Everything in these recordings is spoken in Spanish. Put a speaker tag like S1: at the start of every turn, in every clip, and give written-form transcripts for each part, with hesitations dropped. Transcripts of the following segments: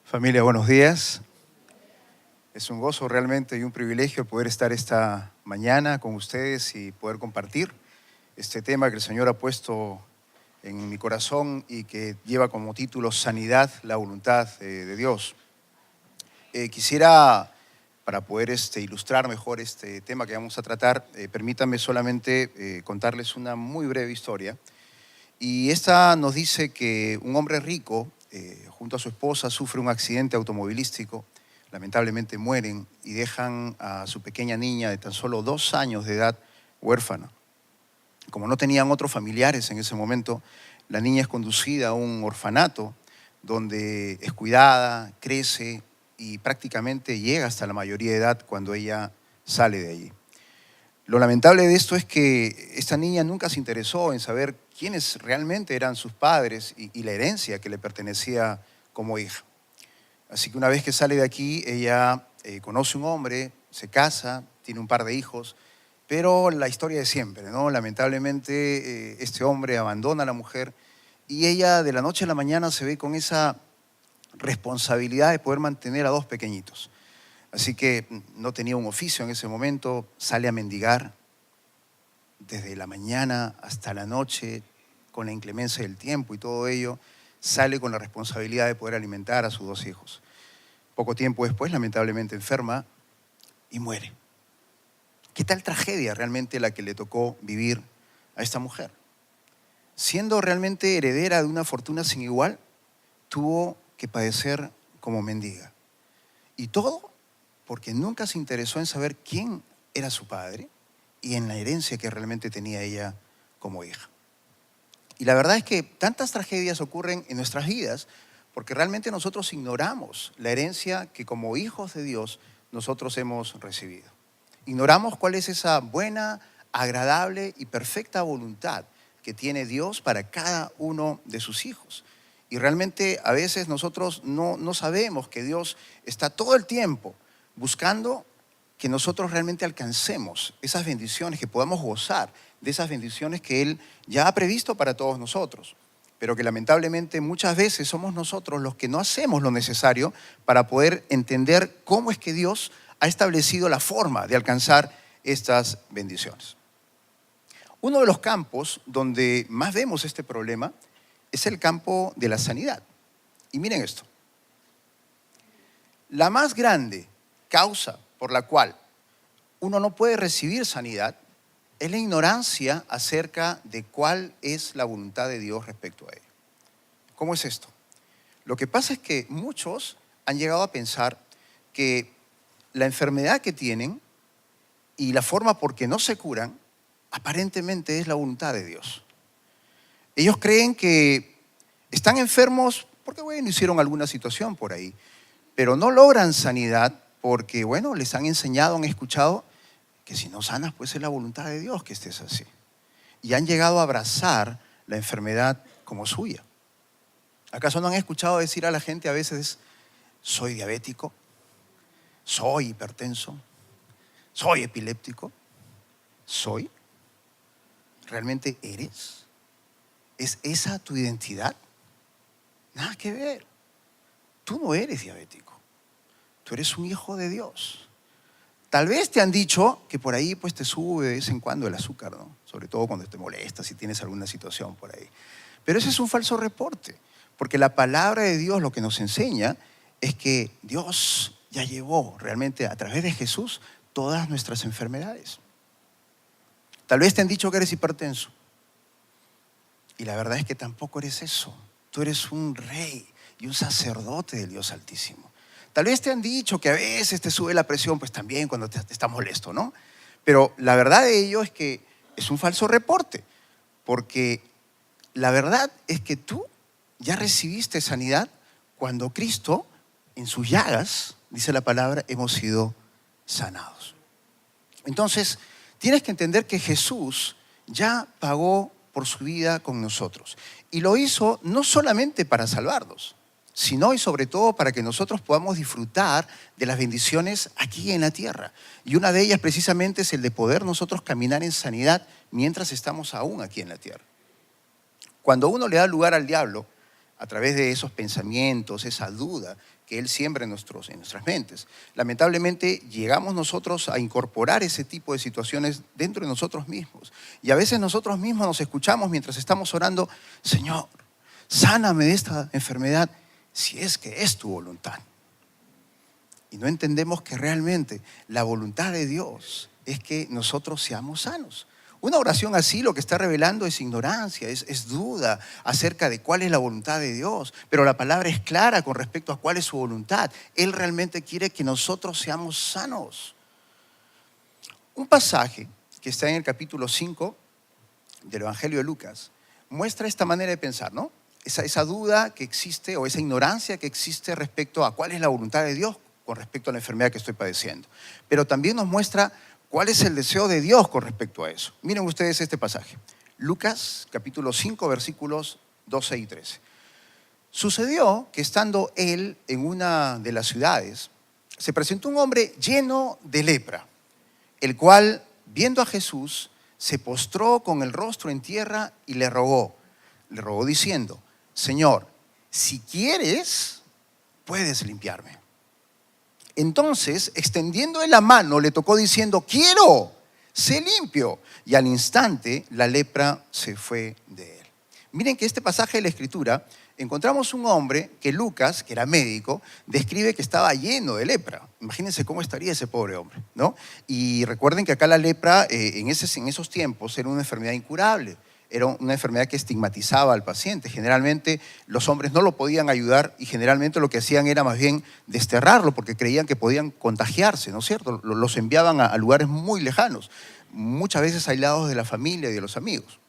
S1: Familia, buenos días. Es un gozo realmente y un privilegio poder estar esta mañana con ustedes y poder compartir este tema que el Señor ha puesto en mi corazón y que lleva como título Sanidad, la voluntad de Dios. Quisiera, para poder ilustrar mejor este tema que vamos a tratar, permítanme solamente contarles una muy breve historia. Y esta nos dice que un hombre rico, junto a su esposa, sufre un accidente automovilístico. Lamentablemente mueren y dejan a su pequeña niña de tan solo 2 años de edad huérfana. Como no tenían otros familiares en ese momento, la niña es conducida a un orfanato donde es cuidada, crece y prácticamente llega hasta la mayoría de edad cuando ella sale de allí. Lo lamentable de esto es que esta niña nunca se interesó en saber quiénes realmente eran sus padres y la herencia que le pertenecía como hija. Así que una vez que sale de aquí, ella conoce un hombre, se casa, tiene un par de hijos, pero la historia de siempre, ¿no? Lamentablemente este hombre abandona a la mujer y ella de la noche a la mañana se ve con esa responsabilidad de poder mantener a 2 pequeñitos. Así que no tenía un oficio en ese momento, sale a mendigar desde la mañana hasta la noche, con la inclemencia del tiempo y todo ello, sale con la responsabilidad de poder alimentar a sus 2 hijos. Poco tiempo después, lamentablemente enferma y muere. ¿Qué tal tragedia realmente la que le tocó vivir a esta mujer? Siendo realmente heredera de una fortuna sin igual, tuvo que padecer como mendiga. Y todo porque nunca se interesó en saber quién era su padre y en la herencia que realmente tenía ella como hija. Y la verdad es que tantas tragedias ocurren en nuestras vidas porque realmente nosotros ignoramos la herencia que como hijos de Dios nosotros hemos recibido. Ignoramos cuál es esa buena, agradable y perfecta voluntad que tiene Dios para cada uno de sus hijos. Y realmente a veces nosotros no sabemos que Dios está todo el tiempo buscando que nosotros realmente alcancemos esas bendiciones, que podamos gozar de esas bendiciones que Él ya ha previsto para todos nosotros, pero que lamentablemente muchas veces somos nosotros los que no hacemos lo necesario para poder entender cómo es que Dios ha establecido la forma de alcanzar estas bendiciones. Uno de los campos donde más vemos este problema es el campo de la sanidad. Y miren esto. La más grande causa por la cual uno no puede recibir sanidad es la ignorancia acerca de cuál es la voluntad de Dios respecto a él. ¿Cómo es esto? Lo que pasa es que muchos han llegado a pensar que la enfermedad que tienen y la forma por que no se curan aparentemente es la voluntad de Dios. Ellos creen que están enfermos porque, bueno, hicieron alguna situación por ahí, pero no logran sanidad porque, bueno, les han enseñado, han escuchado que si no sanas, pues es la voluntad de Dios que estés así. Y han llegado a abrazar la enfermedad como suya. ¿Acaso no han escuchado decir a la gente a veces, soy diabético, soy hipertenso, soy epiléptico? ¿Soy? ¿Realmente eres? ¿Es esa tu identidad? Nada que ver. Tú no eres diabético. Tú eres un hijo de Dios. Tal vez te han dicho que por ahí pues te sube de vez en cuando el azúcar, ¿no? Sobre todo cuando te molestas, si tienes alguna situación por ahí. Pero ese es un falso reporte, porque la palabra de Dios lo que nos enseña es que Dios ya llevó realmente a través de Jesús todas nuestras enfermedades. Tal vez te han dicho que eres hipertenso. Y la verdad es que tampoco eres eso. Tú eres un rey y un sacerdote del Dios Altísimo. Tal vez te han dicho que a veces te sube la presión, pues también cuando te estás molesto, ¿no? Pero la verdad de ello es que es un falso reporte, porque la verdad es que tú ya recibiste sanidad cuando Cristo, en sus llagas, dice la palabra, hemos sido sanados. Entonces, tienes que entender que Jesús ya pagó por su vida con nosotros. Y lo hizo no solamente para salvarnos, sino y sobre todo para que nosotros podamos disfrutar de las bendiciones aquí en la tierra. Y una de ellas precisamente es el de poder nosotros caminar en sanidad mientras estamos aún aquí en la tierra. Cuando uno le da lugar al diablo, a través de esos pensamientos, esa duda que Él siembra en nuestras mentes. Lamentablemente llegamos nosotros a incorporar ese tipo de situaciones dentro de nosotros mismos. Y a veces nosotros mismos nos escuchamos mientras estamos orando: Señor, sáname de esta enfermedad si es que es tu voluntad. Y no entendemos que realmente la voluntad de Dios es que nosotros seamos sanos. Una oración así lo que está revelando es ignorancia, es duda acerca de cuál es la voluntad de Dios. Pero la palabra es clara con respecto a cuál es su voluntad. Él realmente quiere que nosotros seamos sanos. Un pasaje que está en el capítulo 5 del Evangelio de Lucas muestra esta manera de pensar, ¿no? Esa duda que existe o esa ignorancia que existe respecto a cuál es la voluntad de Dios con respecto a la enfermedad que estoy padeciendo. Pero también nos muestra cuál es el deseo de Dios con respecto a eso. Miren ustedes este pasaje. Lucas, capítulo 5, versículos 12 y 13. Sucedió que estando él en una de las ciudades, se presentó un hombre lleno de lepra, el cual, viendo a Jesús, se postró con el rostro en tierra y le rogó diciendo: Señor, si quieres, puedes limpiarme. Entonces, extendiendo él la mano, le tocó diciendo: quiero, sé limpio. Y al instante la lepra se fue de él. Miren que este pasaje de la Escritura encontramos un hombre que Lucas, que era médico, describe que estaba lleno de lepra. Imagínense cómo estaría ese pobre hombre, ¿no? Y recuerden que acá la lepra en esos tiempos era una enfermedad incurable. Era una enfermedad que estigmatizaba al paciente. Generalmente los hombres no lo podían ayudar y generalmente lo que hacían era más bien desterrarlo porque creían que podían contagiarse, ¿no es cierto? Los enviaban a lugares muy lejanos, muchas veces aislados de la familia y de los amigos.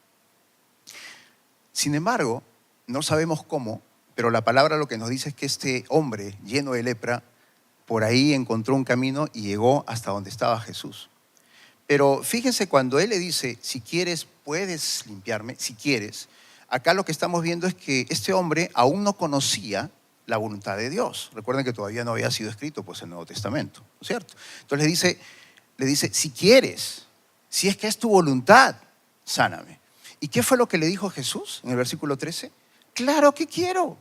S1: Sin embargo, no sabemos cómo, pero la palabra lo que nos dice es que este hombre lleno de lepra por ahí encontró un camino y llegó hasta donde estaba Jesús. Pero fíjense, cuando él le dice: si quieres, puedes limpiarme, si quieres, acá lo que estamos viendo es que este hombre aún no conocía la voluntad de Dios. Recuerden que todavía no había sido escrito pues el Nuevo Testamento, ¿no es cierto? Entonces le dice: si quieres, si es que es tu voluntad, sáname. ¿Y qué fue lo que le dijo Jesús en el versículo 13? Claro que quiero,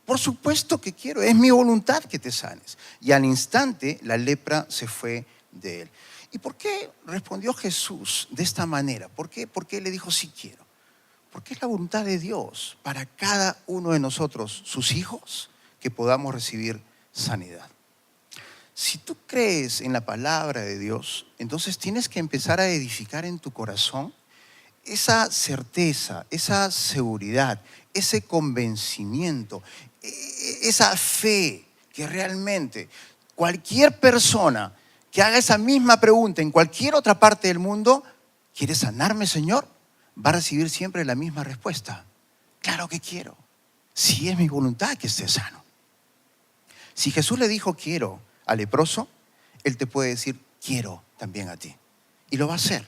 S1: por supuesto que quiero, es mi voluntad que te sanes. Y al instante la lepra se fue de él. ¿Y por qué respondió Jesús de esta manera? ¿Por qué le dijo sí quiero? Porque es la voluntad de Dios para cada uno de nosotros, sus hijos, que podamos recibir sanidad. Si tú crees en la palabra de Dios, entonces tienes que empezar a edificar en tu corazón esa certeza, esa seguridad, ese convencimiento, esa fe que realmente cualquier persona que haga esa misma pregunta en cualquier otra parte del mundo: ¿quieres sanarme, Señor?, va a recibir siempre la misma respuesta: claro que quiero, si es mi voluntad que esté sano. Si Jesús le dijo quiero al leproso, Él te puede decir quiero también a ti. Y lo va a hacer.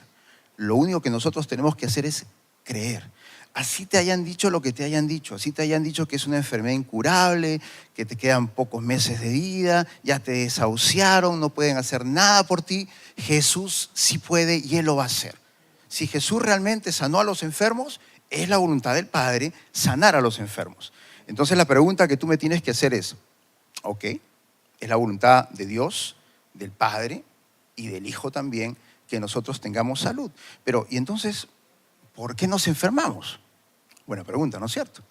S1: Lo único que nosotros tenemos que hacer es creer. Así te hayan dicho lo que te hayan dicho, así te hayan dicho que es una enfermedad incurable, que te quedan pocos meses de vida, ya te desahuciaron, no pueden hacer nada por ti, Jesús sí puede y Él lo va a hacer. Si Jesús realmente sanó a los enfermos, es la voluntad del Padre sanar a los enfermos. Entonces la pregunta que tú me tienes que hacer es: ok, es la voluntad de Dios, del Padre y del Hijo también que nosotros tengamos salud. Pero, ¿y entonces por qué nos enfermamos? Buena pregunta, ¿no es cierto?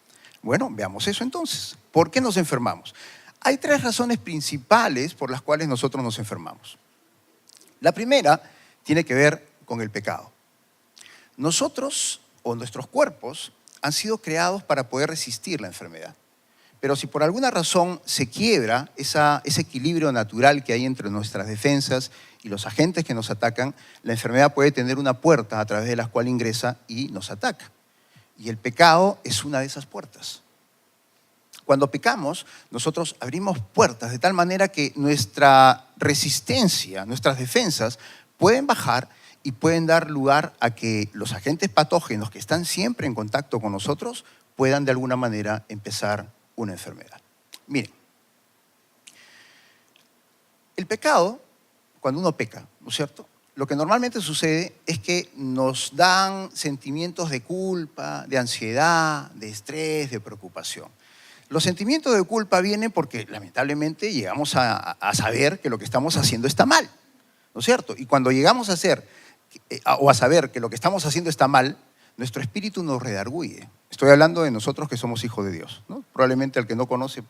S1: Bueno, veamos eso entonces. ¿Por qué nos enfermamos? Hay 3 razones principales por las cuales nosotros nos enfermamos. La primera tiene que ver con el pecado. Nosotros o nuestros cuerpos han sido creados para poder resistir la enfermedad. Pero si por alguna razón se quiebra ese equilibrio natural que hay entre nuestras defensas y los agentes que nos atacan, la enfermedad puede tener una puerta a través de la cual ingresa y nos ataca. Y el pecado es una de esas puertas. Cuando pecamos, nosotros abrimos puertas de tal manera que nuestra resistencia, nuestras defensas pueden bajar y pueden dar lugar a que los agentes patógenos que están siempre en contacto con nosotros puedan de alguna manera empezar una enfermedad. Miren, el pecado, cuando uno peca, ¿no es cierto?, lo que normalmente sucede es que nos dan sentimientos de culpa, de ansiedad, de estrés, de preocupación. Los sentimientos de culpa vienen porque lamentablemente llegamos a saber que lo que estamos haciendo está mal, ¿no es cierto? Y cuando llegamos a saber que lo que estamos haciendo está mal, nuestro espíritu nos redarguye. Estoy hablando de nosotros que somos hijos de Dios, ¿no? Probablemente el que no conoce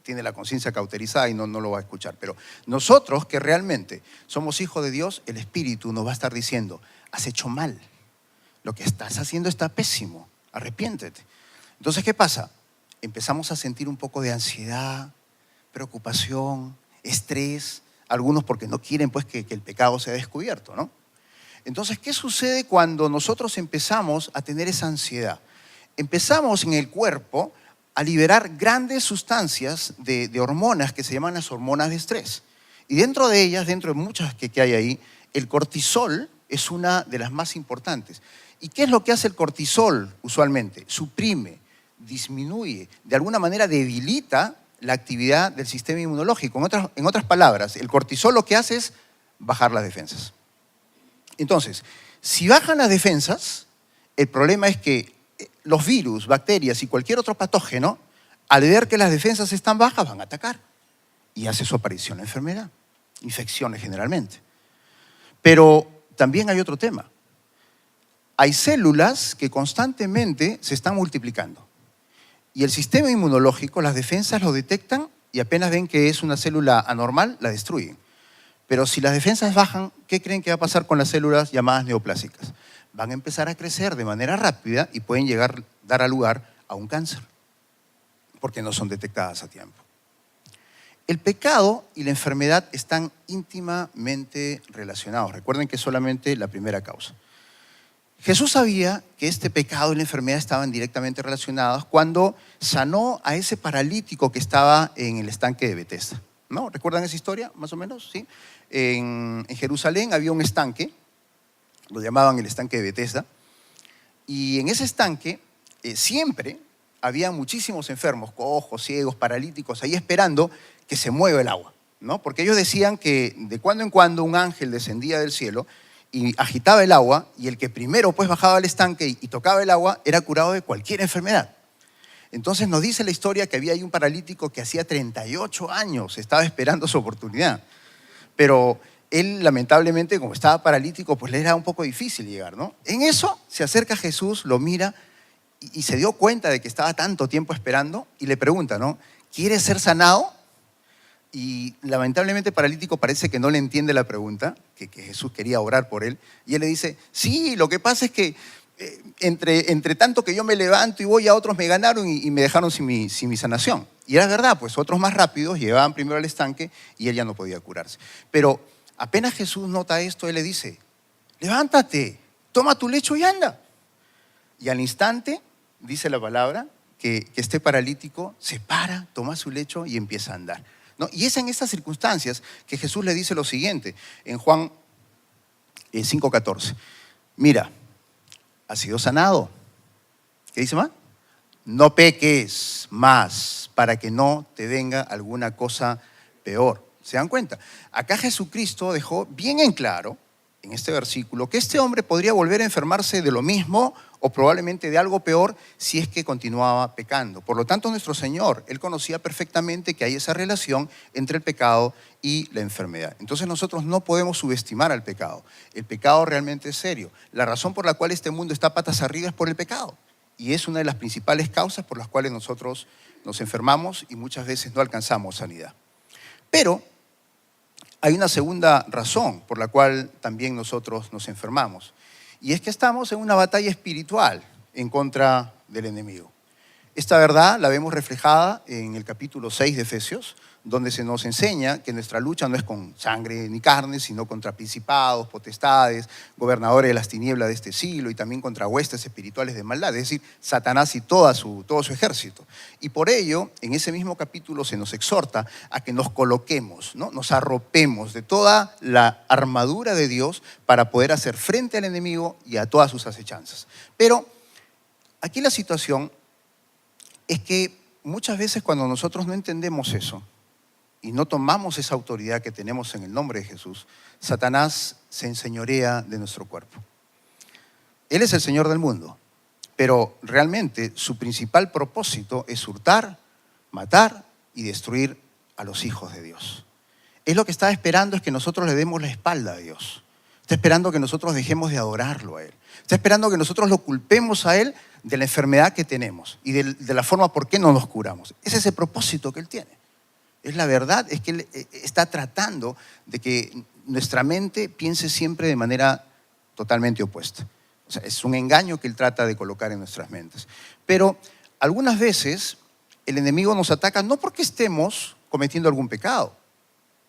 S1: tiene la conciencia cauterizada y no lo va a escuchar. Pero nosotros que realmente somos hijos de Dios, el espíritu nos va a estar diciendo, has hecho mal, lo que estás haciendo está pésimo, arrepiéntete. Entonces, ¿qué pasa? Empezamos a sentir un poco de ansiedad, preocupación, estrés, algunos porque no quieren pues que el pecado sea descubierto, ¿no? Entonces, ¿qué sucede cuando nosotros empezamos a tener esa ansiedad? Empezamos en el cuerpo a liberar grandes sustancias de hormonas que se llaman las hormonas de estrés. Y dentro de ellas, dentro de muchas que hay ahí, el cortisol es una de las más importantes. ¿Y qué es lo que hace el cortisol usualmente? Suprime, disminuye, de alguna manera debilita la actividad del sistema inmunológico. En otras palabras, el cortisol lo que hace es bajar las defensas. Entonces, si bajan las defensas, el problema es que los virus, bacterias y cualquier otro patógeno, al ver que las defensas están bajas, van a atacar. Y hace su aparición la enfermedad, infecciones generalmente. Pero también hay otro tema. Hay células que constantemente se están multiplicando. Y el sistema inmunológico, las defensas lo detectan y apenas ven que es una célula anormal, la destruyen. Pero si las defensas bajan, ¿qué creen que va a pasar con las células llamadas neoplásicas? Van a empezar a crecer de manera rápida y pueden dar lugar a un cáncer, porque no son detectadas a tiempo. El pecado y la enfermedad están íntimamente relacionados. Recuerden que es solamente la primera causa. Jesús sabía que este pecado y la enfermedad estaban directamente relacionados cuando sanó a ese paralítico que estaba en el estanque de Betesda, ¿no? ¿Recuerdan esa historia, más o menos? ¿Sí? En Jerusalén había un estanque, lo llamaban el estanque de Betesda, y en ese estanque siempre había muchísimos enfermos, cojos, ciegos, paralíticos, ahí esperando que se mueva el agua, ¿no? Porque ellos decían que de cuando en cuando un ángel descendía del cielo y agitaba el agua, y el que primero pues bajaba al estanque y tocaba el agua era curado de cualquier enfermedad. Entonces nos dice la historia que había ahí un paralítico que hacía 38 años estaba esperando su oportunidad. Pero él lamentablemente, como estaba paralítico, pues le era un poco difícil llegar, ¿no? En eso se acerca a Jesús, lo mira y se dio cuenta de que estaba tanto tiempo esperando y le pregunta, ¿no? ¿Quieres ser sanado? Y lamentablemente el paralítico parece que no le entiende la pregunta, que Jesús quería orar por él. Y él le dice, sí, lo que pasa es que entre tanto que yo me levanto y voy, a otros me ganaron y me dejaron sin mi sanación. Y era verdad, pues otros más rápidos llegaban primero al estanque y él ya no podía curarse. Pero apenas Jesús nota esto, él le dice, levántate, toma tu lecho y anda. Y al instante, dice la palabra, que este paralítico se para, toma su lecho y empieza a andar, ¿no? Y es en estas circunstancias que Jesús le dice lo siguiente, en Juan 5:14. Mira, has sido sanado. ¿Qué dice más? No peques más para que no te venga alguna cosa peor. ¿Se dan cuenta? Acá Jesucristo dejó bien en claro, en este versículo, que este hombre podría volver a enfermarse de lo mismo o probablemente de algo peor si es que continuaba pecando. Por lo tanto, nuestro Señor, Él conocía perfectamente que hay esa relación entre el pecado y la enfermedad. Entonces nosotros no podemos subestimar al pecado. El pecado realmente es serio. La razón por la cual este mundo está patas arriba es por el pecado. Y es una de las principales causas por las cuales nosotros nos enfermamos y muchas veces no alcanzamos sanidad. Pero hay una segunda razón por la cual también nosotros nos enfermamos. Y es que estamos en una batalla espiritual en contra del enemigo. Esta verdad la vemos reflejada en el capítulo 6 de Efesios, donde se nos enseña que nuestra lucha no es con sangre ni carne, sino contra principados, potestades, gobernadores de las tinieblas de este siglo y también contra huestes espirituales de maldad, es decir, Satanás y todo su ejército. Y por ello, en ese mismo capítulo se nos exhorta a que nos coloquemos, ¿no? Nos arropemos de toda la armadura de Dios para poder hacer frente al enemigo y a todas sus acechanzas. Pero aquí la situación es que muchas veces cuando nosotros no entendemos eso y no tomamos esa autoridad que tenemos en el nombre de Jesús, Satanás se enseñorea de nuestro cuerpo. Él es el Señor del mundo, pero realmente su principal propósito es hurtar, matar y destruir a los hijos de Dios. Es lo que está esperando, es que nosotros le demos la espalda a Dios. Está esperando que nosotros dejemos de adorarlo a Él. Está esperando que nosotros lo culpemos a Él de la enfermedad que tenemos y de la forma por qué no nos curamos. Ese es el propósito que Él tiene. Es la verdad, es que Él está tratando de que nuestra mente piense siempre de manera totalmente opuesta. O sea, es un engaño que Él trata de colocar en nuestras mentes. Pero algunas veces el enemigo nos ataca no porque estemos cometiendo algún pecado.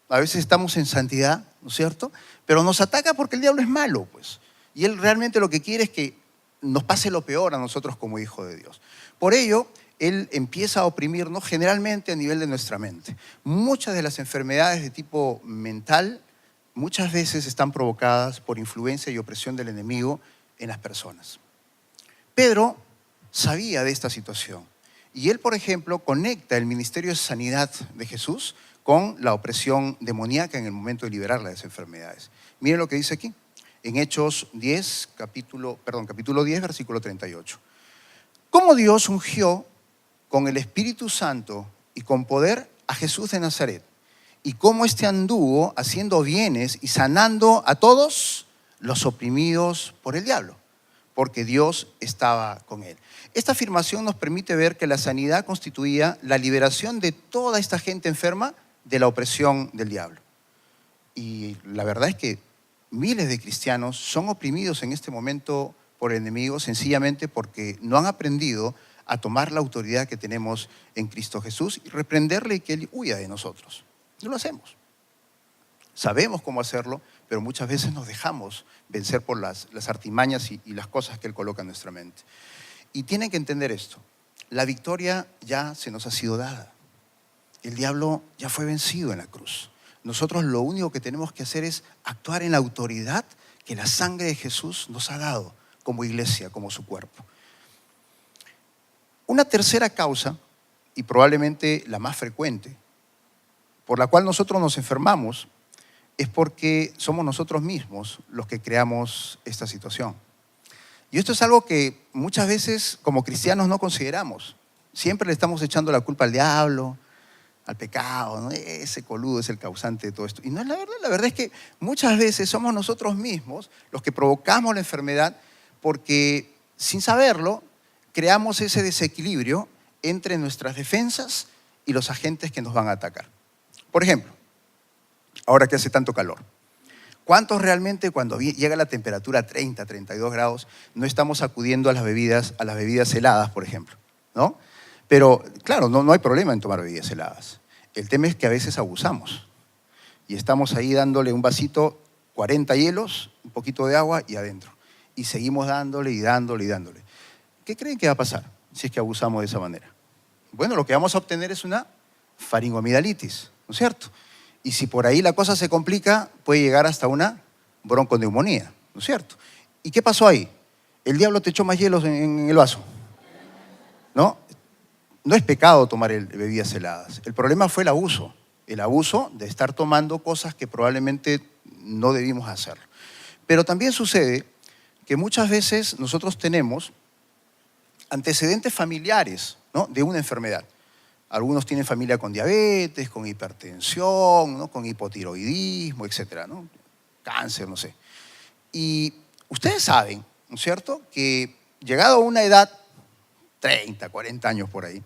S1: A veces estamos en santidad, ¿no es cierto? Pero nos ataca porque el diablo es malo, pues. Y él realmente lo que quiere es que nos pase lo peor a nosotros como hijos de Dios. Por ello, él empieza a oprimirnos generalmente a nivel de nuestra mente. Muchas de las enfermedades de tipo mental muchas veces están provocadas por influencia y opresión del enemigo en las personas. Pedro sabía de esta situación y él, por ejemplo, conecta el ministerio de sanidad de Jesús con la opresión demoníaca en el momento de liberar las enfermedades. Miren lo que dice aquí, en Hechos 10, capítulo 10, versículo 38. Cómo Dios ungió con el Espíritu Santo y con poder a Jesús de Nazaret, y cómo éste anduvo haciendo bienes y sanando a todos los oprimidos por el diablo, porque Dios estaba con él. Esta afirmación nos permite ver que la sanidad constituía la liberación de toda esta gente enferma de la opresión del diablo. Y la verdad es que miles de cristianos son oprimidos en este momento por el enemigo sencillamente porque no han aprendido a tomar la autoridad que tenemos en Cristo Jesús y reprenderle y que Él huya de nosotros. No lo hacemos. Sabemos cómo hacerlo, pero muchas veces nos dejamos vencer por las artimañas y las cosas que Él coloca en nuestra mente. Y tienen que entender esto. La victoria ya se nos ha sido dada. El diablo ya fue vencido en la cruz. Nosotros lo único que tenemos que hacer es actuar en la autoridad que la sangre de Jesús nos ha dado como iglesia, como su cuerpo. Una tercera causa, y probablemente la más frecuente, por la cual nosotros nos enfermamos, es porque somos nosotros mismos los que creamos esta situación. Y esto es algo que muchas veces como cristianos no consideramos. Siempre le estamos echando la culpa al diablo, al pecado, ¿no? Ese coludo es el causante de todo esto. Y no es la verdad es que muchas veces somos nosotros mismos los que provocamos la enfermedad porque sin saberlo creamos ese desequilibrio entre nuestras defensas y los agentes que nos van a atacar. Por ejemplo, ahora que hace tanto calor, ¿cuántos realmente cuando llega la temperatura a 30, 32 grados no estamos acudiendo a las bebidas heladas, por ejemplo, ¿no? Pero claro, no hay problema en tomar bebidas heladas. El tema es que a veces abusamos y estamos ahí dándole un vasito, 40 hielos, un poquito de agua y adentro. Y seguimos dándole y dándole y dándole. ¿Qué creen que va a pasar si es que abusamos de esa manera? Bueno, lo que vamos a obtener es una faringoamidalitis, ¿no es cierto? Y si por ahí la cosa se complica, puede llegar hasta una bronconeumonía, ¿no es cierto? ¿Y qué pasó ahí? El diablo te echó más hielos en el vaso, ¿no? No es pecado tomar bebidas heladas. El problema fue el abuso de estar tomando cosas que probablemente no debimos hacer. Pero también sucede que muchas veces nosotros tenemos antecedentes familiares, ¿no? De una enfermedad. Algunos tienen familia con diabetes, con hipertensión, ¿no? Con hipotiroidismo, etcétera, ¿no? Cáncer, no sé. Y ustedes saben, ¿no es cierto?, que llegado a una edad, 30, 40 años por ahí,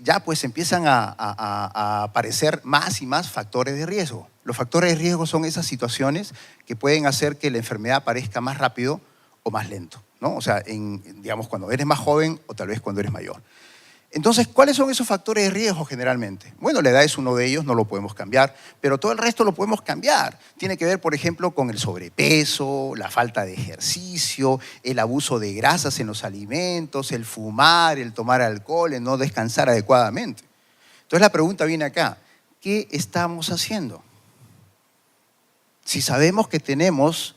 S1: ya pues empiezan a aparecer más y más factores de riesgo. Los factores de riesgo son esas situaciones que pueden hacer que la enfermedad aparezca más rápido o más lento, ¿no? O sea, digamos, cuando eres más joven o tal vez cuando eres mayor. Entonces, ¿cuáles son esos factores de riesgo generalmente? Bueno, la edad es uno de ellos, no lo podemos cambiar, pero todo el resto lo podemos cambiar. Tiene que ver, por ejemplo, con el sobrepeso, la falta de ejercicio, el abuso de grasas en los alimentos, el fumar, el tomar alcohol, el no descansar adecuadamente. Entonces la pregunta viene acá, ¿qué estamos haciendo? Si sabemos que tenemos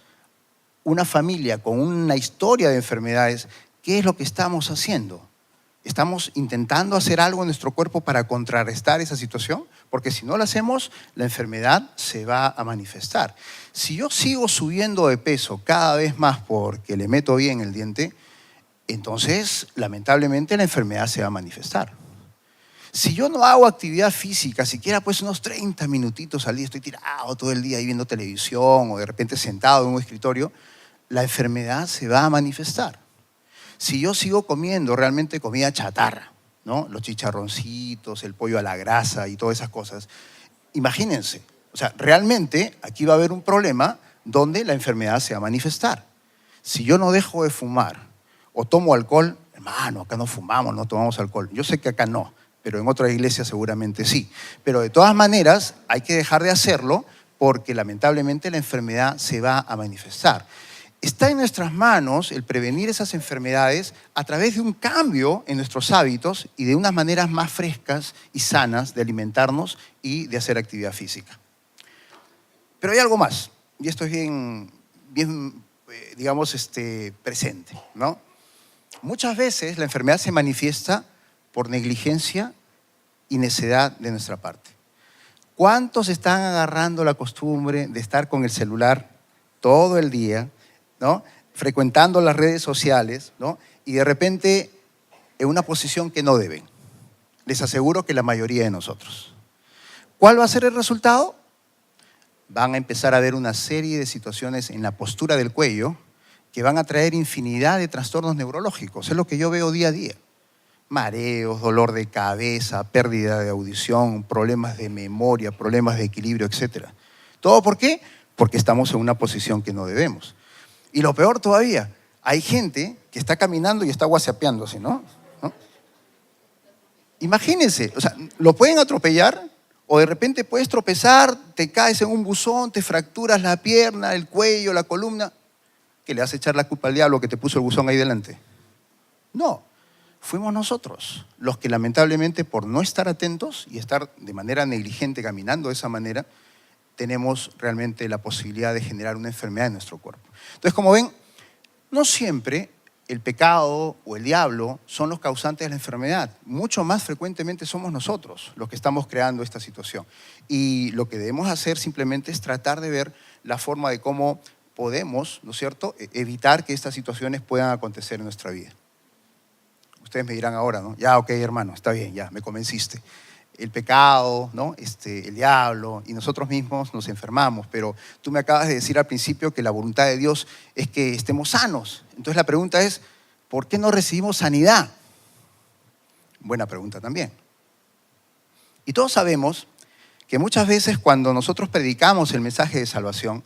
S1: una familia con una historia de enfermedades, ¿qué es lo que estamos haciendo? ¿Estamos intentando hacer algo en nuestro cuerpo para contrarrestar esa situación? Porque si no lo hacemos, la enfermedad se va a manifestar. Si yo sigo subiendo de peso cada vez más porque le meto bien el diente, entonces lamentablemente la enfermedad se va a manifestar. Si yo no hago actividad física, siquiera pues unos 30 minutitos al día, estoy tirado todo el día ahí viendo televisión o de repente sentado en un escritorio, la enfermedad se va a manifestar. Si yo sigo comiendo realmente comida chatarra, ¿no? Los chicharroncitos, el pollo a la grasa y todas esas cosas, imagínense, o sea, realmente aquí va a haber un problema donde la enfermedad se va a manifestar. Si yo no dejo de fumar o tomo alcohol, hermano, acá no fumamos, no tomamos alcohol. Yo sé que acá no, pero en otras iglesias seguramente sí. Pero de todas maneras hay que dejar de hacerlo porque lamentablemente la enfermedad se va a manifestar. Está en nuestras manos el prevenir esas enfermedades a través de un cambio en nuestros hábitos y de unas maneras más frescas y sanas de alimentarnos y de hacer actividad física. Pero hay algo más, y esto es bien digamos, presente, ¿no? Muchas veces la enfermedad se manifiesta por negligencia y necedad de nuestra parte. ¿Cuántos están agarrando la costumbre de estar con el celular todo el día, ¿no? Frecuentando las redes sociales, ¿no? Y de repente en una posición que no deben? Les aseguro que la mayoría de nosotros. ¿Cuál va a ser el resultado? Van a empezar a ver una serie de situaciones en la postura del cuello que van a traer infinidad de trastornos neurológicos. Es lo que yo veo día a día. Mareos, dolor de cabeza, pérdida de audición, problemas de memoria, problemas de equilibrio, etc. ¿Todo por qué? Porque estamos en una posición que no debemos. Y lo peor todavía, hay gente que está caminando y está whatsappeándose, ¿no? Imagínense, o sea, lo pueden atropellar o de repente puedes tropezar, te caes en un buzón, te fracturas la pierna, el cuello, la columna. ¿Que le vas a echar la culpa al diablo que te puso el buzón ahí delante? No, fuimos nosotros los que lamentablemente por no estar atentos y estar de manera negligente caminando de esa manera, tenemos realmente la posibilidad de generar una enfermedad en nuestro cuerpo. Entonces, como ven, no siempre el pecado o el diablo son los causantes de la enfermedad. Mucho más frecuentemente somos nosotros los que estamos creando esta situación. Y lo que debemos hacer simplemente es tratar de ver la forma de cómo podemos, ¿no es cierto?, evitar que estas situaciones puedan acontecer en nuestra vida. Ustedes me dirán ahora, ¿no? Ya, ok, hermano, está bien, ya, me convenciste. El pecado, ¿no? El diablo y nosotros mismos nos enfermamos, pero tú me acabas de decir al principio que la voluntad de Dios es que estemos sanos. Entonces la pregunta es, ¿por qué no recibimos sanidad? Buena pregunta también. Y todos sabemos que muchas veces cuando nosotros predicamos el mensaje de salvación,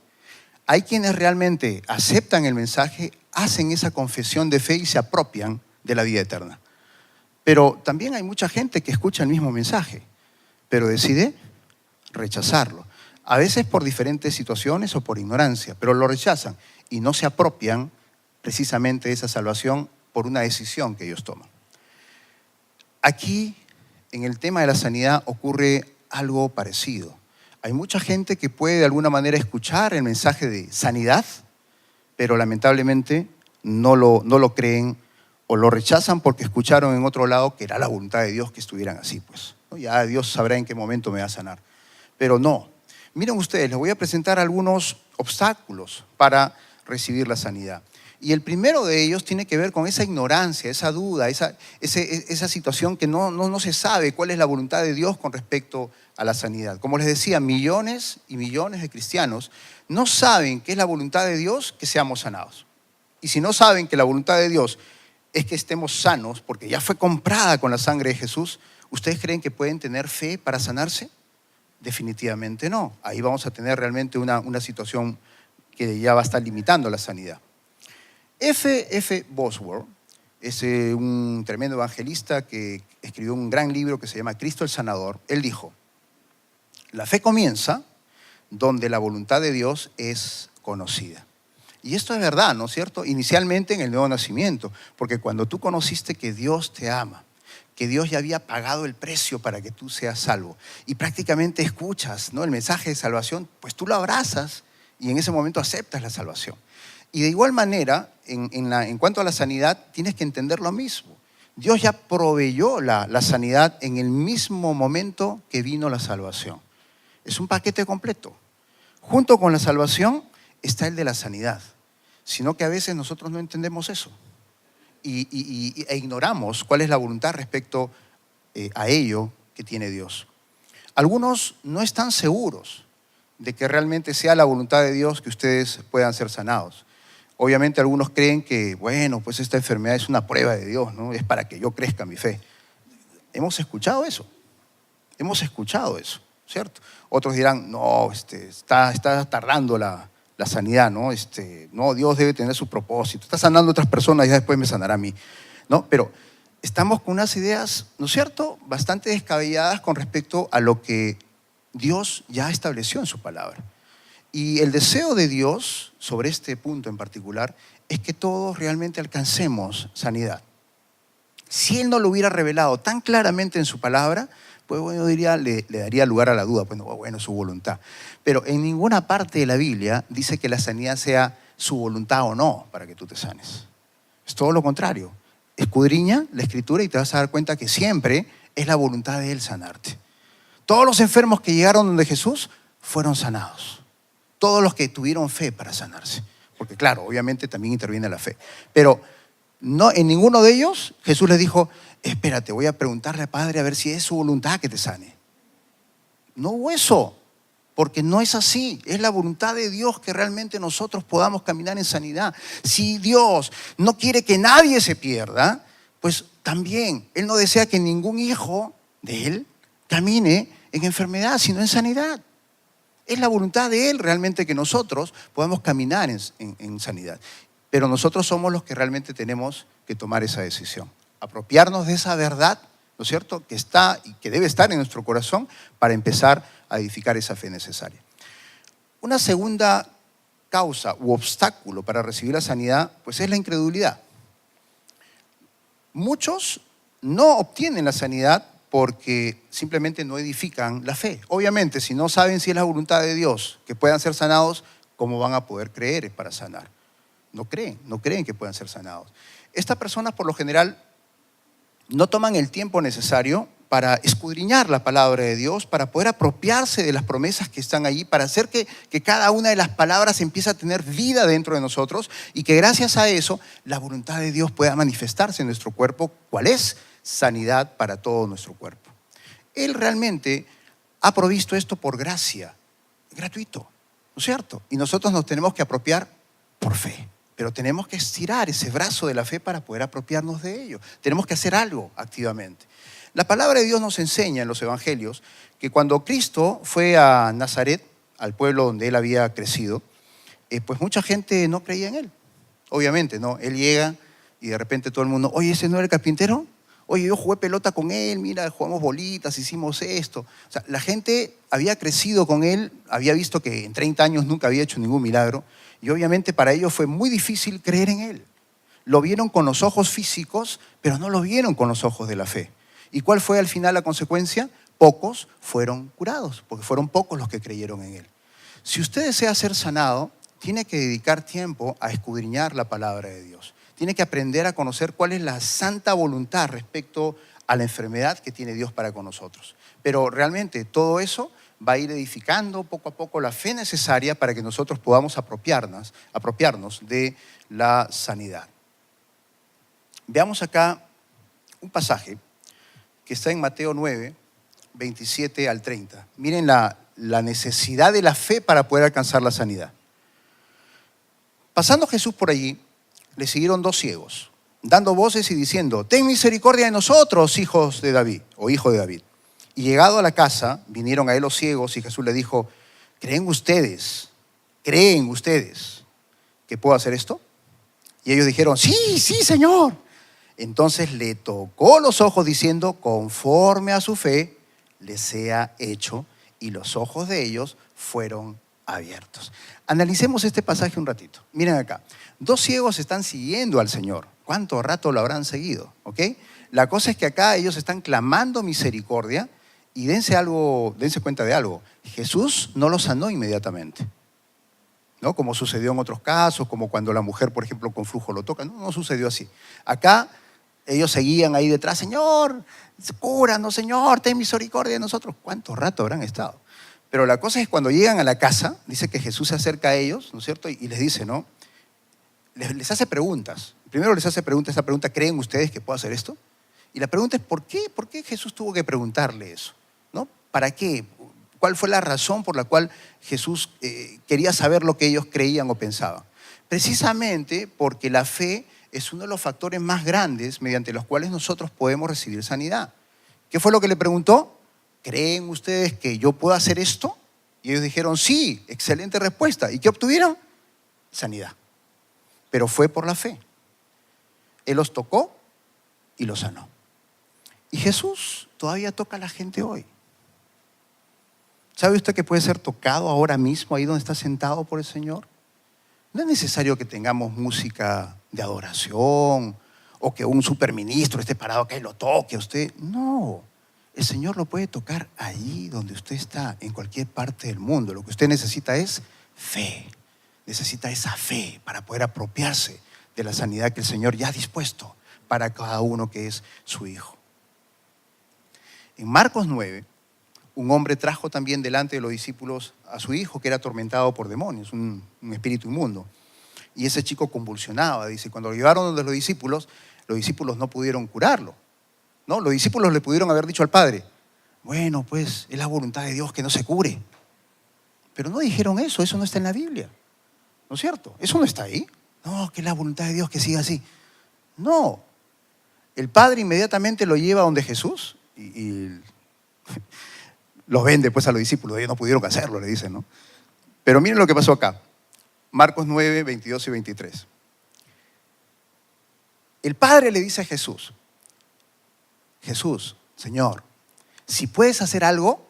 S1: hay quienes realmente aceptan el mensaje, hacen esa confesión de fe y se apropian de la vida eterna. Pero también hay mucha gente que escucha el mismo mensaje, pero decide rechazarlo. A veces por diferentes situaciones o por ignorancia, pero lo rechazan y no se apropian precisamente de esa salvación por una decisión que ellos toman. Aquí, en el tema de la sanidad, ocurre algo parecido. Hay mucha gente que puede de alguna manera escuchar el mensaje de sanidad, pero lamentablemente no lo creen o lo rechazan porque escucharon en otro lado que era la voluntad de Dios que estuvieran así, pues. Ya Dios sabrá en qué momento me va a sanar. Pero no. Miren ustedes, les voy a presentar algunos obstáculos para recibir la sanidad. Y el primero de ellos tiene que ver con esa ignorancia, esa duda, esa situación que no se sabe cuál es la voluntad de Dios con respecto a la sanidad. Como les decía, millones y millones de cristianos no saben qué es la voluntad de Dios, que seamos sanados. Y si no saben que la voluntad de Dios es que estemos sanos, porque ya fue comprada con la sangre de Jesús, ¿ustedes creen que pueden tener fe para sanarse? Definitivamente no. Ahí vamos a tener realmente una situación que ya va a estar limitando la sanidad. F. Bosworth es un tremendo evangelista que escribió un gran libro que se llama Cristo el Sanador. Él dijo, la fe comienza donde la voluntad de Dios es conocida. Y esto es verdad, ¿no es cierto? Inicialmente en el nuevo nacimiento, porque cuando tú conociste que Dios te ama, que Dios ya había pagado el precio para que tú seas salvo, y prácticamente escuchas, ¿no?, el mensaje de salvación, pues tú lo abrazas y en ese momento aceptas la salvación. Y de igual manera, en cuanto a la sanidad, tienes que entender lo mismo. Dios ya proveyó la sanidad en el mismo momento que vino la salvación. Es un paquete completo. Junto con la salvación está el de la sanidad, sino que a veces nosotros no entendemos eso e ignoramos cuál es la voluntad respecto a ello que tiene Dios. Algunos no están seguros de que realmente sea la voluntad de Dios que ustedes puedan ser sanados. Obviamente algunos creen que, bueno, pues esta enfermedad es una prueba de Dios, ¿no? Es para que yo crezca mi fe. Hemos escuchado eso, ¿cierto? Otros dirán, no, está tardando la sanidad, ¿no? No, Dios debe tener su propósito. Está sanando a otras personas y ya después me sanará a mí, ¿no? Pero estamos con unas ideas, ¿no es cierto?, bastante descabelladas con respecto a lo que Dios ya estableció en su palabra. Y el deseo de Dios sobre este punto en particular es que todos realmente alcancemos sanidad. Si Él no lo hubiera revelado tan claramente en su palabra, pues bueno, diría, le daría lugar a la duda, pues bueno, su voluntad. Pero en ninguna parte de la Biblia dice que la sanidad sea su voluntad o no para que tú te sanes. Es todo lo contrario. Escudriña la Escritura y te vas a dar cuenta que siempre es la voluntad de Él sanarte. Todos los enfermos que llegaron donde Jesús fueron sanados. Todos los que tuvieron fe para sanarse. Porque claro, obviamente también interviene la fe. Pero no, en ninguno de ellos Jesús les dijo, espérate, voy a preguntarle al Padre a ver si es su voluntad que te sane. No hubo eso, porque no es así. Es la voluntad de Dios que realmente nosotros podamos caminar en sanidad. Si Dios no quiere que nadie se pierda, pues también Él no desea que ningún hijo de Él camine en enfermedad, sino en sanidad. Es la voluntad de Él realmente que nosotros podamos caminar en sanidad. Pero nosotros somos los que realmente tenemos que tomar esa decisión. Apropiarnos de esa verdad, ¿no es cierto?, que está y que debe estar en nuestro corazón para empezar a edificar esa fe necesaria. Una segunda causa u obstáculo para recibir la sanidad, pues es la incredulidad. Muchos no obtienen la sanidad porque simplemente no edifican la fe. Obviamente, si no saben si es la voluntad de Dios que puedan ser sanados, ¿cómo van a poder creer para sanar? No creen que puedan ser sanados. Estas personas, por lo general, no toman el tiempo necesario para escudriñar la palabra de Dios, para poder apropiarse de las promesas que están allí, para hacer que cada una de las palabras empiece a tener vida dentro de nosotros y que gracias a eso la voluntad de Dios pueda manifestarse en nuestro cuerpo. ¿Cuál es? Sanidad para todo nuestro cuerpo. Él realmente ha provisto esto por gracia, gratuito, ¿no es cierto? Y nosotros nos tenemos que apropiar por fe. Pero tenemos que estirar ese brazo de la fe para poder apropiarnos de ello. Tenemos que hacer algo activamente. La palabra de Dios nos enseña en los evangelios que cuando Cristo fue a Nazaret, al pueblo donde Él había crecido, pues mucha gente no creía en Él. Obviamente, ¿no? Él llega y de repente todo el mundo, oye, ¿ese no era el carpintero? Oye, yo jugué pelota con él, mira, jugamos bolitas, hicimos esto. O sea, la gente había crecido con Él, había visto que en 30 años nunca había hecho ningún milagro. Y obviamente para ellos fue muy difícil creer en Él. Lo vieron con los ojos físicos, pero no lo vieron con los ojos de la fe. ¿Y cuál fue al final la consecuencia? Pocos fueron curados, porque fueron pocos los que creyeron en Él. Si usted desea ser sanado, tiene que dedicar tiempo a escudriñar la palabra de Dios. Tiene que aprender a conocer cuál es la santa voluntad respecto a la enfermedad que tiene Dios para con nosotros. Pero realmente todo eso va a ir edificando poco a poco la fe necesaria para que nosotros podamos apropiarnos de la sanidad. Veamos acá un pasaje que está en Mateo 9, 27 al 30. Miren la necesidad de la fe para poder alcanzar la sanidad. Pasando Jesús por allí, le siguieron 2 ciegos, dando voces y diciendo, ten misericordia de nosotros, hijos de David, o hijo de David. Y llegado a la casa, vinieron a él los ciegos y Jesús le dijo, ¿creen ustedes que puedo hacer esto? Y ellos dijeron, sí, Señor. Entonces le tocó los ojos diciendo, conforme a su fe, les sea hecho. Y los ojos de ellos fueron abiertos. Analicemos este pasaje un ratito. Miren acá, 2 ciegos están siguiendo al Señor. ¿Cuánto rato lo habrán seguido? ¿Ok? La cosa es que acá ellos están clamando misericordia. Y dense cuenta de algo. Jesús no los sanó inmediatamente, ¿no? Como sucedió en otros casos, como cuando la mujer, por ejemplo, con flujo lo toca. No sucedió así. Acá ellos seguían ahí detrás, Señor, cúranos, Señor, ten misericordia de nosotros. ¿Cuánto rato habrán estado? Pero la cosa es que cuando llegan a la casa, dice que Jesús se acerca a ellos, ¿no es cierto? Y les dice, ¿no? Les hace preguntas. Primero les hace esta pregunta, ¿creen ustedes que puedo hacer esto? Y la pregunta es, ¿por qué? ¿Por qué Jesús tuvo que preguntarle eso? ¿No? ¿Para qué? ¿Cuál fue la razón por la cual Jesús quería saber lo que ellos creían o pensaban? Precisamente porque la fe es uno de los factores más grandes mediante los cuales nosotros podemos recibir sanidad. ¿Qué fue lo que le preguntó? ¿Creen ustedes que yo puedo hacer esto? Y ellos dijeron, sí, excelente respuesta. ¿Y qué obtuvieron? Sanidad. Pero fue por la fe. Él los tocó y los sanó. Y Jesús todavía toca a la gente hoy. ¿Sabe usted que puede ser tocado ahora mismo, ahí donde está sentado por el Señor? No es necesario que tengamos música de adoración o que un superministro esté parado acá y lo toque a usted. No, el Señor lo puede tocar allí donde usted está, en cualquier parte del mundo. Lo que usted necesita es fe. Necesita esa fe para poder apropiarse de la sanidad que el Señor ya ha dispuesto para cada uno que es su hijo. En Marcos 9, un hombre trajo también delante de los discípulos a su hijo que era atormentado por demonios, un espíritu inmundo. Y ese chico convulsionaba, dice. Cuando lo llevaron donde los discípulos no pudieron curarlo, ¿no? Los discípulos le pudieron haber dicho al padre, bueno, pues es la voluntad de Dios que no se cure. Pero no dijeron eso no está en la Biblia, ¿no es cierto? Eso no está ahí. No, que es la voluntad de Dios que siga así. No, el padre inmediatamente lo lleva donde Jesús y los ven después a los discípulos. Ellos no pudieron hacerlo, le dicen, ¿no? Pero miren lo que pasó acá. Marcos 9, 22 y 23. El padre le dice a Jesús, Jesús, Señor, si puedes hacer algo,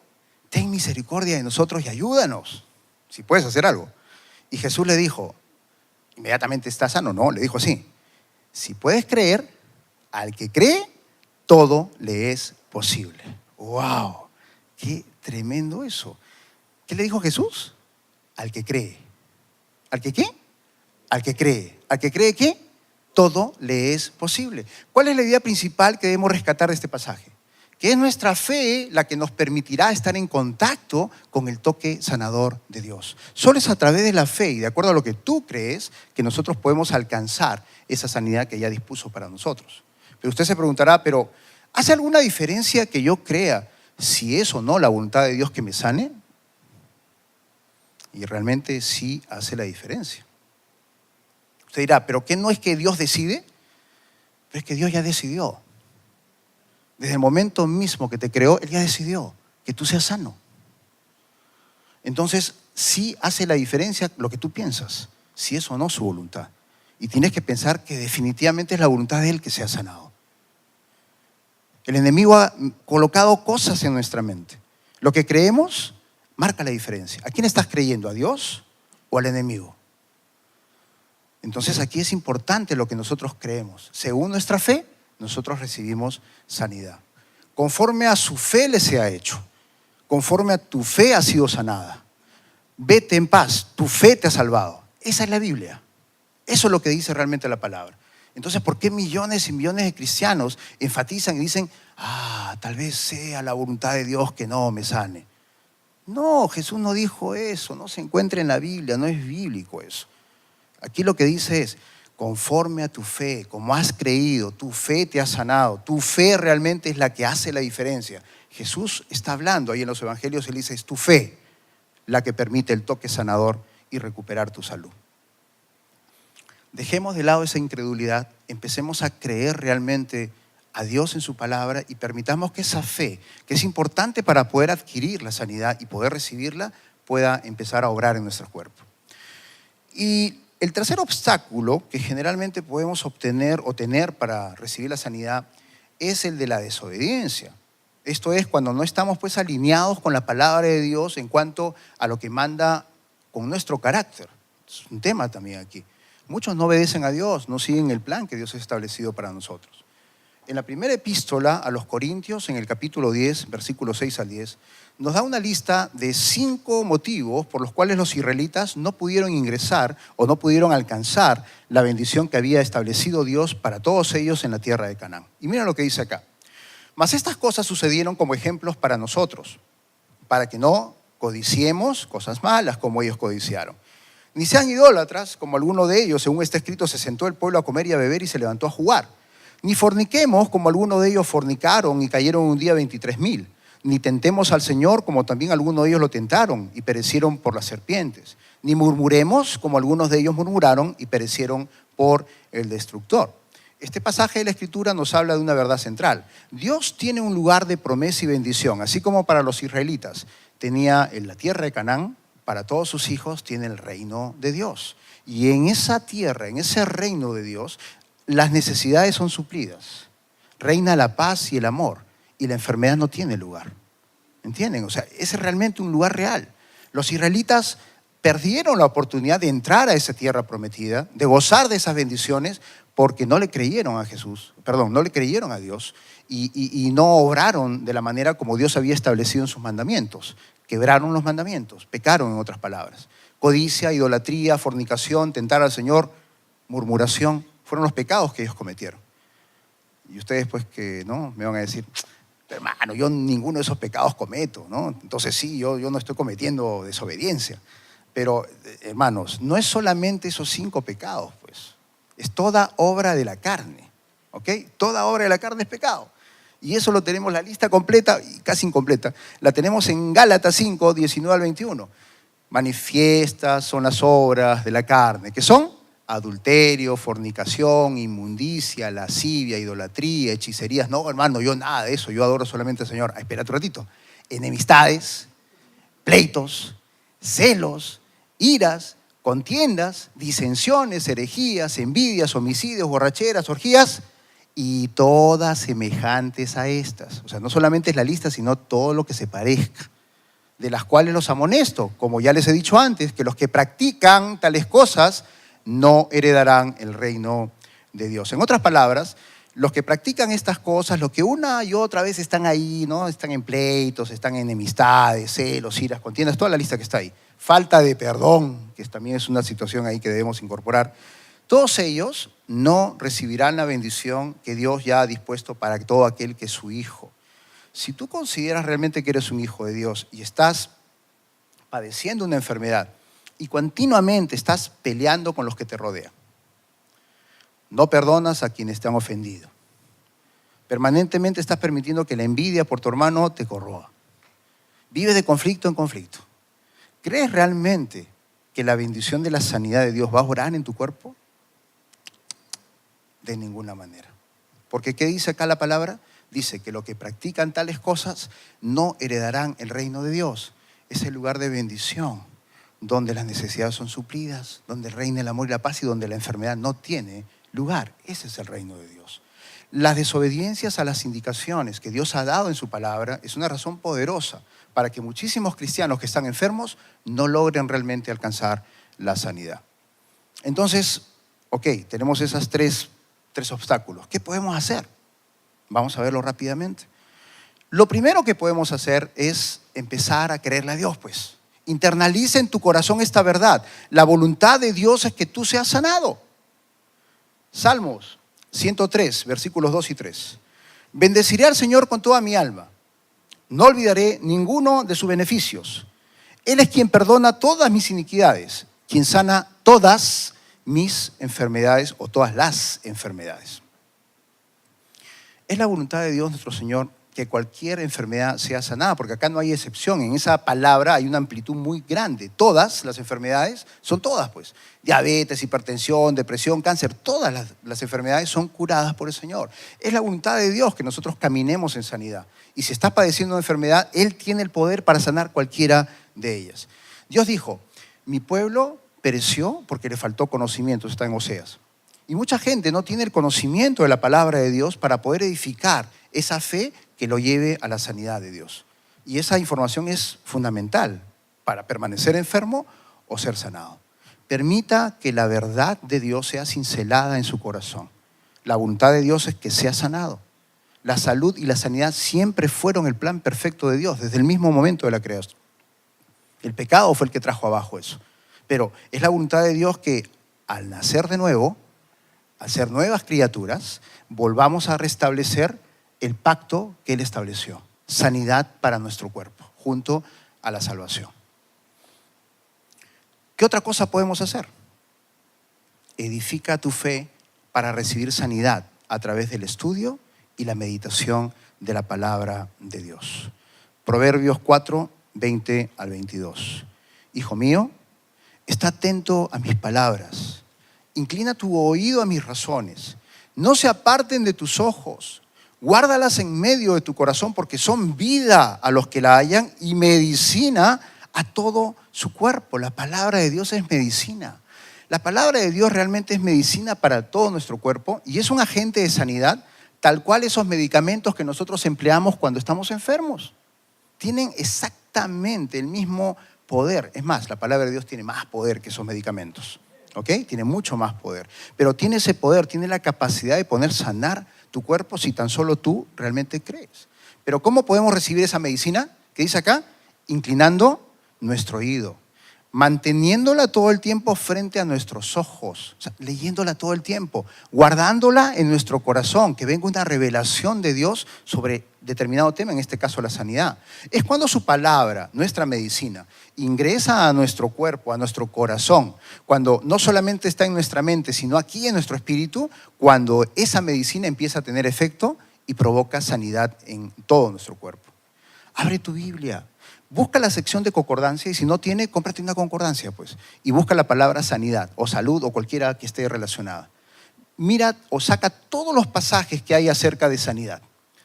S1: ten misericordia de nosotros y ayúdanos. Si puedes hacer algo. Y Jesús le dijo, ¿inmediatamente está sano? No, le dijo así, si puedes creer, al que cree, todo le es posible. ¡Wow! ¡Qué tremendo eso! ¿Qué le dijo Jesús? Al que cree. ¿Al que qué? Al que cree. ¿Al que cree qué? Todo le es posible. ¿Cuál es la idea principal que debemos rescatar de este pasaje? Que es nuestra fe la que nos permitirá estar en contacto con el toque sanador de Dios. Solo es a través de la fe y de acuerdo a lo que tú crees que nosotros podemos alcanzar esa sanidad que ya dispuso para nosotros. Pero usted se preguntará, ¿pero hace alguna diferencia que yo crea si es o no la voluntad de Dios que me sane? Y realmente sí hace la diferencia. Usted dirá, ¿pero qué no es que Dios decide? Pero es que Dios ya decidió. Desde el momento mismo que te creó, Él ya decidió que tú seas sano. Entonces, sí hace la diferencia lo que tú piensas, si es o no su voluntad. Y tienes que pensar que definitivamente es la voluntad de Él que sea sanado. El enemigo ha colocado cosas en nuestra mente. Lo que creemos marca la diferencia. ¿A quién estás creyendo? ¿A Dios o al enemigo? Entonces aquí es importante lo que nosotros creemos. Según nuestra fe, nosotros recibimos sanidad. Conforme a su fe le sea hecho. Conforme a tu fe ha sido sanada. Vete en paz, tu fe te ha salvado. Esa es la Biblia. Eso es lo que dice realmente la palabra. Entonces, ¿por qué millones y millones de cristianos enfatizan y dicen, tal vez sea la voluntad de Dios que no me sane? No, Jesús no dijo eso, no se encuentra en la Biblia, no es bíblico eso. Aquí lo que dice es, conforme a tu fe, como has creído, tu fe te ha sanado, tu fe realmente es la que hace la diferencia. Jesús está hablando ahí en los evangelios, él dice, es tu fe la que permite el toque sanador y recuperar tu salud. Dejemos de lado esa incredulidad, empecemos a creer realmente a Dios en su palabra y permitamos que esa fe, que es importante para poder adquirir la sanidad y poder recibirla, pueda empezar a obrar en nuestro cuerpo. Y el tercer obstáculo que generalmente podemos obtener o tener para recibir la sanidad es el de la desobediencia. Esto es cuando no estamos pues alineados con la palabra de Dios en cuanto a lo que manda con nuestro carácter. Es un tema también aquí. Muchos no obedecen a Dios, no siguen el plan que Dios ha establecido para nosotros. En la primera epístola a los Corintios, en el capítulo 10, versículos 6 al 10, nos da una lista de 5 motivos por los cuales los israelitas no pudieron ingresar o no pudieron alcanzar la bendición que había establecido Dios para todos ellos en la tierra de Canaán. Y mira lo que dice acá. Mas estas cosas sucedieron como ejemplos para nosotros, para que no codiciemos cosas malas como ellos codiciaron. Ni sean idólatras, como alguno de ellos, según está escrito, se sentó el pueblo a comer y a beber y se levantó a jugar. Ni forniquemos como algunos de ellos fornicaron y cayeron un día 23,000. Ni tentemos al Señor como también algunos de ellos lo tentaron y perecieron por las serpientes. Ni murmuremos como algunos de ellos murmuraron y perecieron por el destructor. Este pasaje de la Escritura nos habla de una verdad central. Dios tiene un lugar de promesa y bendición, así como para los israelitas tenía en la tierra de Canaán, para todos sus hijos tiene el reino de Dios. Y en esa tierra, en ese reino de Dios, las necesidades son suplidas. Reina la paz y el amor, y la enfermedad no tiene lugar. ¿Entienden? O sea, es realmente un lugar real. Los israelitas perdieron la oportunidad de entrar a esa tierra prometida, de gozar de esas bendiciones, porque no le creyeron a Jesús, no le creyeron a Dios y no obraron de la manera como Dios había establecido en sus mandamientos. Quebraron los mandamientos, pecaron en otras palabras. Codicia, idolatría, fornicación, tentar al Señor, murmuración, fueron los pecados que ellos cometieron. Y ustedes pues que no me van a decir, hermano, yo ninguno de esos pecados cometo, ¿no? Entonces sí, yo no estoy cometiendo desobediencia. Pero, hermanos, no es solamente esos 5 pecados, pues. Es toda obra de la carne, ¿ok? Toda obra de la carne es pecado. Y eso lo tenemos, la lista completa, y casi incompleta, la tenemos en Gálatas 5, 19 al 21. Manifiestas son las obras de la carne, que son adulterio, fornicación, inmundicia, lascivia, idolatría, hechicerías. No, hermano, yo nada de eso, yo adoro solamente al Señor. Espérate un ratito. Enemistades, pleitos, celos, iras, contiendas, disensiones, herejías, envidias, homicidios, borracheras, orgías y todas semejantes a estas. O sea, no solamente es la lista, sino todo lo que se parezca, de las cuales los amonesto, como ya les he dicho antes, que los que practican tales cosas no heredarán el reino de Dios. En otras palabras, los que practican estas cosas, los que una y otra vez están ahí, ¿no? Están en pleitos, están en enemistades, celos, iras, contiendas, toda la lista que está ahí. Falta de perdón, que también es una situación ahí que debemos incorporar. Todos ellos no recibirán la bendición que Dios ya ha dispuesto para todo aquel que es su hijo. Si tú consideras realmente que eres un hijo de Dios y estás padeciendo una enfermedad y continuamente estás peleando con los que te rodean, no perdonas a quienes te han ofendido, permanentemente estás permitiendo que la envidia por tu hermano te corroa, vives de conflicto en conflicto, ¿crees realmente que la bendición de la sanidad de Dios va a orar en tu cuerpo? De ninguna manera. Porque ¿qué dice acá la palabra? Dice que los que practican tales cosas no heredarán el reino de Dios. Es el lugar de bendición, donde las necesidades son suplidas, donde reina el amor y la paz y donde la enfermedad no tiene lugar. Ese es el reino de Dios. Las desobediencias a las indicaciones que Dios ha dado en su palabra es una razón poderosa para que muchísimos cristianos que están enfermos no logren realmente alcanzar la sanidad. Entonces, tenemos esos tres obstáculos. ¿Qué podemos hacer? Vamos a verlo rápidamente. Lo primero que podemos hacer es empezar a creerle a Dios, pues. Internaliza en tu corazón esta verdad. La voluntad de Dios es que tú seas sanado. Salmos 103, versículos 2 y 3. Bendeciré al Señor con toda mi alma. No olvidaré ninguno de sus beneficios. Él es quien perdona todas mis iniquidades, quien sana todas mis enfermedades o todas las enfermedades. Es la voluntad de Dios nuestro Señor que cualquier enfermedad sea sanada, porque acá no hay excepción. En esa palabra hay una amplitud muy grande. Todas las enfermedades, son todas pues. Diabetes, hipertensión, depresión, cáncer, todas las enfermedades son curadas por el Señor. Es la voluntad de Dios que nosotros caminemos en sanidad. Y si estás padeciendo una enfermedad, Él tiene el poder para sanar cualquiera de ellas. Dios dijo, mi pueblo pereció porque le faltó conocimiento, eso está en Oseas. Y mucha gente no tiene el conocimiento de la palabra de Dios para poder edificar esa fe que lo lleve a la sanidad de Dios. Y esa información es fundamental para permanecer enfermo o ser sanado. Permita que la verdad de Dios sea cincelada en su corazón. La voluntad de Dios es que sea sanado. La salud y la sanidad siempre fueron el plan perfecto de Dios desde el mismo momento de la creación. El pecado fue el que trajo abajo eso. Pero es la voluntad de Dios que al nacer de nuevo, al ser nuevas criaturas, volvamos a restablecer el pacto que Él estableció. Sanidad para nuestro cuerpo, junto a la salvación. ¿Qué otra cosa podemos hacer? Edifica tu fe para recibir sanidad a través del estudio y la meditación de la palabra de Dios. Proverbios 4, 20 al 22. Hijo mío, está atento a mis palabras. Inclina tu oído a mis razones. No se aparten de tus ojos. Guárdalas en medio de tu corazón porque son vida a los que la hallan y medicina a todo su cuerpo. La palabra de Dios es medicina. La palabra de Dios realmente es medicina para todo nuestro cuerpo y es un agente de sanidad tal cual esos medicamentos que nosotros empleamos cuando estamos enfermos. Tienen exactamente el mismo poder. Es más, la palabra de Dios tiene más poder que esos medicamentos. ¿Ok? Tiene mucho más poder. Pero tiene ese poder, tiene la capacidad de poder sanar tu cuerpo si tan solo tú realmente crees. Pero ¿cómo podemos recibir esa medicina? ¿Qué dice acá? Inclinando nuestro oído, manteniéndola todo el tiempo frente a nuestros ojos, o sea, leyéndola todo el tiempo, guardándola en nuestro corazón, que venga una revelación de Dios sobre determinado tema, en este caso la sanidad. Es cuando su palabra, nuestra medicina, ingresa a nuestro cuerpo, a nuestro corazón, cuando no solamente está en nuestra mente, sino aquí en nuestro espíritu, cuando esa medicina empieza a tener efecto y provoca sanidad en todo nuestro cuerpo. Abre tu Biblia. Busca la sección de concordancia y si no tiene, cómprate una concordancia, pues. Y busca la palabra sanidad o salud o cualquiera que esté relacionada. Mira o saca todos los pasajes que hay acerca de sanidad.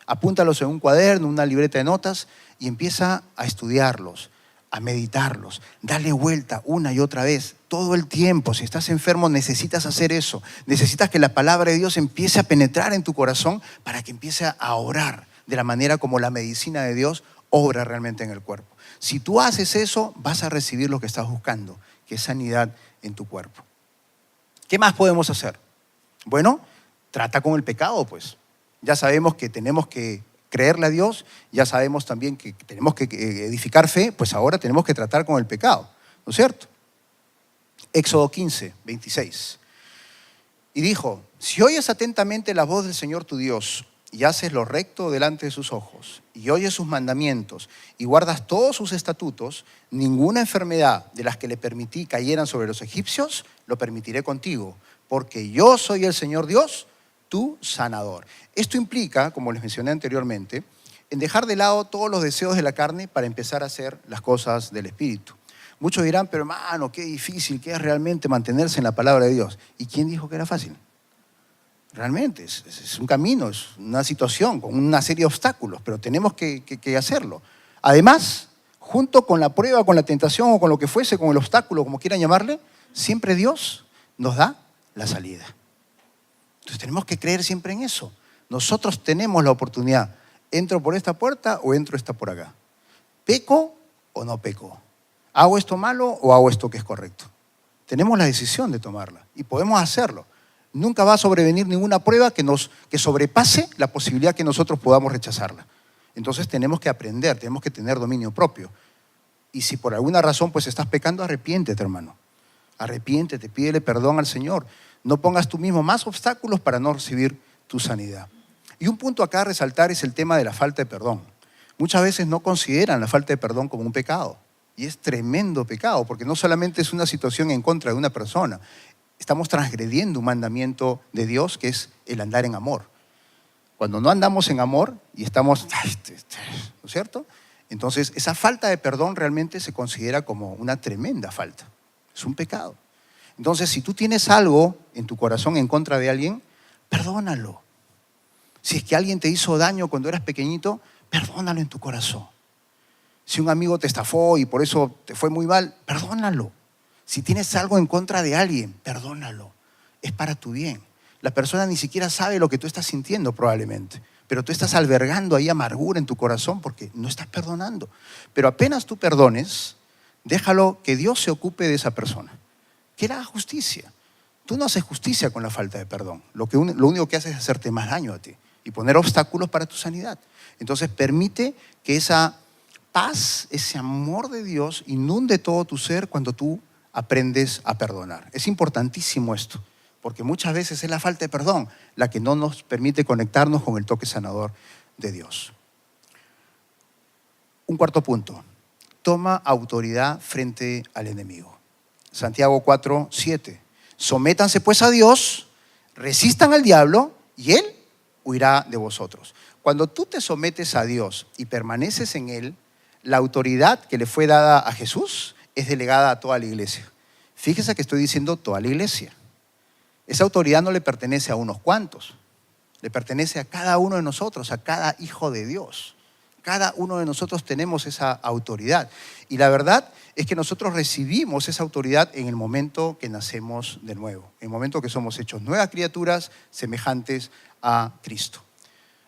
S1: Apúntalos en un cuaderno, una libreta de notas y empieza a estudiarlos, a meditarlos. Dale vuelta una y otra vez, todo el tiempo. Si estás enfermo, necesitas hacer eso. Necesitas que la palabra de Dios empiece a penetrar en tu corazón para que empiece a orar de la manera como la medicina de Dios obra realmente en el cuerpo. Si tú haces eso, vas a recibir lo que estás buscando, que es sanidad en tu cuerpo. ¿Qué más podemos hacer? Bueno, trata con el pecado, pues. Ya sabemos que tenemos que creerle a Dios, ya sabemos también que tenemos que edificar fe, pues ahora tenemos que tratar con el pecado, ¿no es cierto? Éxodo 15, 26. Y dijo, si oyes atentamente la voz del Señor tu Dios, y haces lo recto delante de sus ojos, y oyes sus mandamientos, y guardas todos sus estatutos, ninguna enfermedad de las que le permití cayeran sobre los egipcios, lo permitiré contigo, porque yo soy el Señor Dios, tu sanador. Esto implica, como les mencioné anteriormente, en dejar de lado todos los deseos de la carne para empezar a hacer las cosas del Espíritu. Muchos dirán, pero hermano, qué difícil que es realmente mantenerse en la palabra de Dios. ¿Y quién dijo que era fácil? Realmente es un camino, es una situación con una serie de obstáculos, pero tenemos que hacerlo. Además, junto con la prueba, con la tentación o con lo que fuese, con el obstáculo, como quieran llamarle, siempre Dios nos da la salida. Entonces tenemos que creer siempre en eso. Nosotros tenemos la oportunidad. ¿Entro por esta puerta o entro esta por acá? ¿Peco o no peco? ¿Hago esto malo o hago esto que es correcto? Tenemos la decisión de tomarla y podemos hacerlo. Nunca va a sobrevenir ninguna prueba que sobrepase la posibilidad que nosotros podamos rechazarla. Entonces tenemos que aprender, tenemos que tener dominio propio. Y si por alguna razón pues estás pecando, arrepiéntete, hermano. Arrepiéntete, pídele perdón al Señor. No pongas tú mismo más obstáculos para no recibir tu sanidad. Y un punto acá a resaltar es el tema de la falta de perdón. Muchas veces no consideran la falta de perdón como un pecado. Y es tremendo pecado, porque no solamente es una situación en contra de una persona, estamos transgrediendo un mandamiento de Dios que es el andar en amor. Cuando no andamos en amor y estamos, ¿no es cierto? Entonces esa falta de perdón realmente se considera como una tremenda falta. Es un pecado. Entonces si tú tienes algo en tu corazón en contra de alguien, perdónalo. Si es que alguien te hizo daño cuando eras pequeñito, perdónalo en tu corazón. Si un amigo te estafó y por eso te fue muy mal, perdónalo. Si tienes algo en contra de alguien, perdónalo. Es para tu bien. La persona ni siquiera sabe lo que tú estás sintiendo probablemente, pero tú estás albergando ahí amargura en tu corazón porque no estás perdonando. Pero apenas tú perdones, déjalo que Dios se ocupe de esa persona. Que Él haga justicia. Tú no haces justicia con la falta de perdón. Lo único que haces es hacerte más daño a ti y poner obstáculos para tu sanidad. Entonces permite que esa paz, ese amor de Dios inunde todo tu ser cuando tú aprendes a perdonar. Es importantísimo esto, porque muchas veces es la falta de perdón la que no nos permite conectarnos con el toque sanador de Dios. Un cuarto punto, toma autoridad frente al enemigo. Santiago 4, 7. Sométanse pues a Dios, resistan al diablo y Él huirá de vosotros. Cuando tú te sometes a Dios y permaneces en Él, la autoridad que le fue dada a Jesús es delegada a toda la iglesia. Fíjese que estoy diciendo toda la iglesia. Esa autoridad no le pertenece a unos cuantos, le pertenece a cada uno de nosotros, a cada hijo de Dios. Cada uno de nosotros tenemos esa autoridad. Y la verdad es que nosotros recibimos esa autoridad en el momento que nacemos de nuevo, en el momento que somos hechos nuevas criaturas semejantes a Cristo.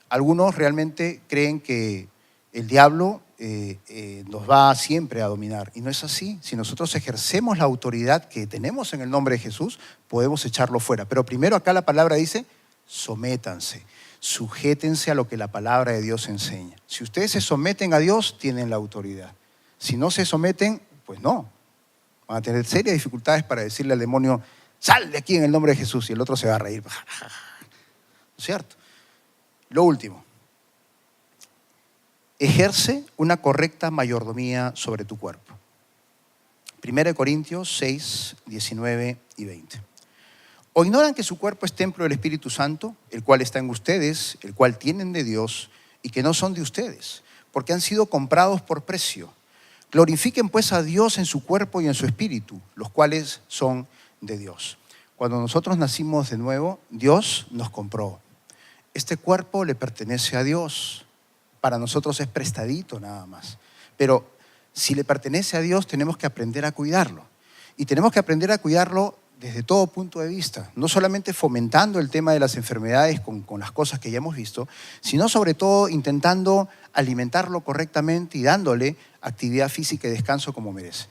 S1: Algunos realmente creen que el diablo nos va siempre a dominar. Y no es así. Si nosotros ejercemos la autoridad que tenemos en el nombre de Jesús, podemos echarlo fuera. Pero primero acá la palabra dice, sométanse, sujétense a lo que la palabra de Dios enseña. Si ustedes se someten a Dios, tienen la autoridad. Si no se someten, pues no. Van a tener serias dificultades para decirle al demonio, sal de aquí en el nombre de Jesús, y el otro se va a reír. ¿No es cierto? Lo último. Ejerce una correcta mayordomía sobre tu cuerpo. 1 Corintios 6, 19 y 20. ¿O ignoran que su cuerpo es templo del Espíritu Santo, el cual está en ustedes, el cual tienen de Dios, y que no son de ustedes, porque han sido comprados por precio? Glorifiquen pues a Dios en su cuerpo y en su espíritu, los cuales son de Dios. Cuando nosotros nacimos de nuevo, Dios nos compró. Este cuerpo le pertenece a Dios. Para nosotros es prestadito nada más. Pero si le pertenece a Dios, tenemos que aprender a cuidarlo. Y tenemos que aprender a cuidarlo desde todo punto de vista. No solamente fomentando el tema de las enfermedades con las cosas que ya hemos visto, sino sobre todo intentando alimentarlo correctamente y dándole actividad física y descanso como merece.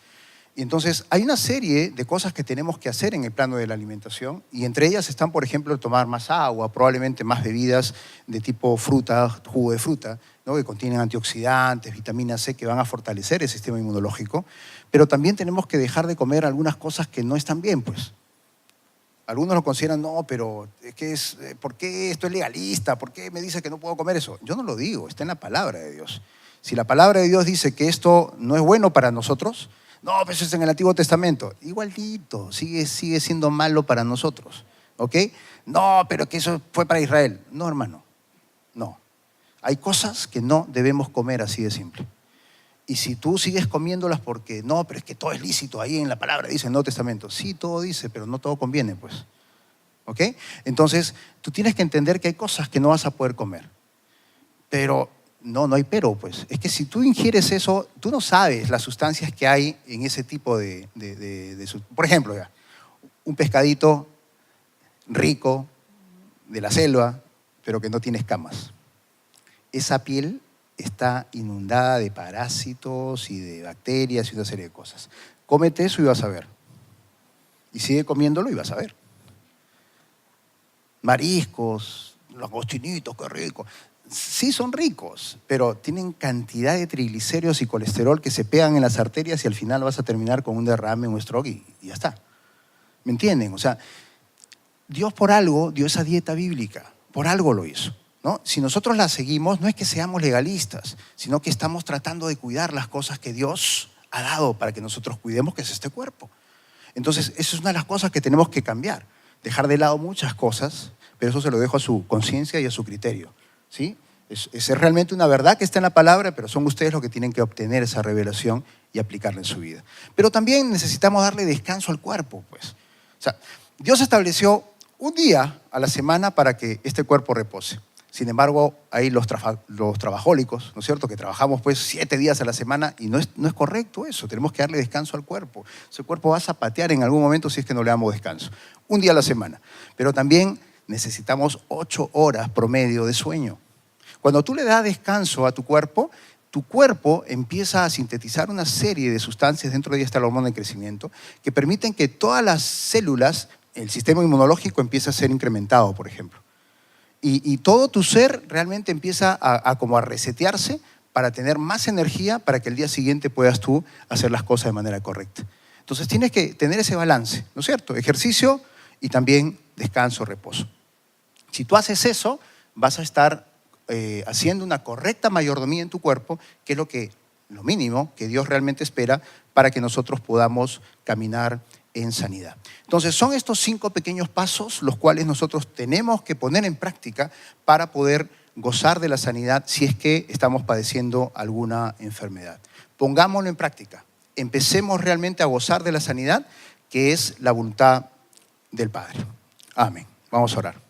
S1: Y entonces hay una serie de cosas que tenemos que hacer en el plano de la alimentación, y entre ellas están, por ejemplo, tomar más agua, probablemente más bebidas de tipo fruta, jugo de fruta, ¿no? Que contienen antioxidantes, vitamina C, que van a fortalecer el sistema inmunológico. Pero también tenemos que dejar de comer algunas cosas que no están bien, pues. Algunos lo consideran, no, pero ¿por qué esto es legalista? ¿Por qué me dice que no puedo comer eso? Yo no lo digo, está en la palabra de Dios. Si la palabra de Dios dice que esto no es bueno para nosotros, no, pero eso es en el Antiguo Testamento. Igualito, sigue siendo malo para nosotros, ¿ok? No, pero que eso fue para Israel. No, hermano, no. Hay cosas que no debemos comer así de simple. Y si tú sigues comiéndolas porque, no, pero es que todo es lícito, ahí en la palabra dice en el Nuevo Testamento. Sí, todo dice, pero no todo conviene, pues. ¿Ok? Entonces, tú tienes que entender que hay cosas que no vas a poder comer. Pero no hay pero, pues. Es que si tú ingieres eso, tú no sabes las sustancias que hay en ese tipo de por ejemplo, ya, un pescadito rico de la selva, pero que no tiene escamas. Esa piel está inundada de parásitos y de bacterias y una serie de cosas. Cómete eso y vas a ver. Y sigue comiéndolo y vas a ver. Mariscos, los cochinitos, qué rico. Sí son ricos, pero tienen cantidad de triglicéridos y colesterol que se pegan en las arterias y al final vas a terminar con un derrame, un stroke y ya está. ¿Me entienden? O sea, Dios por algo dio esa dieta bíblica, por algo lo hizo, ¿no? Si nosotros la seguimos, no es que seamos legalistas, sino que estamos tratando de cuidar las cosas que Dios ha dado para que nosotros cuidemos, que es este cuerpo. Entonces, eso es una de las cosas que tenemos que cambiar. Dejar de lado muchas cosas, pero eso se lo dejo a su conciencia y a su criterio, ¿sí? Es realmente una verdad que está en la palabra, pero son ustedes los que tienen que obtener esa revelación y aplicarla en su vida. Pero también necesitamos darle descanso al cuerpo, pues. O sea, Dios estableció un día a la semana para que este cuerpo repose. Sin embargo, hay los trabajólicos, ¿no es cierto?, que trabajamos pues 7 días a la semana y no es correcto eso. Tenemos que darle descanso al cuerpo. Ese cuerpo va a zapatear en algún momento si es que no le damos descanso. Un día a la semana. Pero también necesitamos 8 horas promedio de sueño. Cuando tú le das descanso a tu cuerpo empieza a sintetizar una serie de sustancias, dentro de ella está la hormona de crecimiento, que permiten que todas las células, el sistema inmunológico empiece a ser incrementado, por ejemplo. Y todo tu ser realmente empieza como a resetearse para tener más energía para que el día siguiente puedas tú hacer las cosas de manera correcta. Entonces tienes que tener ese balance, ¿no es cierto? Ejercicio y también descanso, reposo. Si tú haces eso, vas a estar haciendo una correcta mayordomía en tu cuerpo, que es lo mínimo que Dios realmente espera para que nosotros podamos caminar en sanidad. Entonces, son estos 5 pequeños pasos los cuales nosotros tenemos que poner en práctica para poder gozar de la sanidad si es que estamos padeciendo alguna enfermedad. Pongámoslo en práctica. Empecemos realmente a gozar de la sanidad, que es la voluntad del Padre. Amén. Vamos a orar.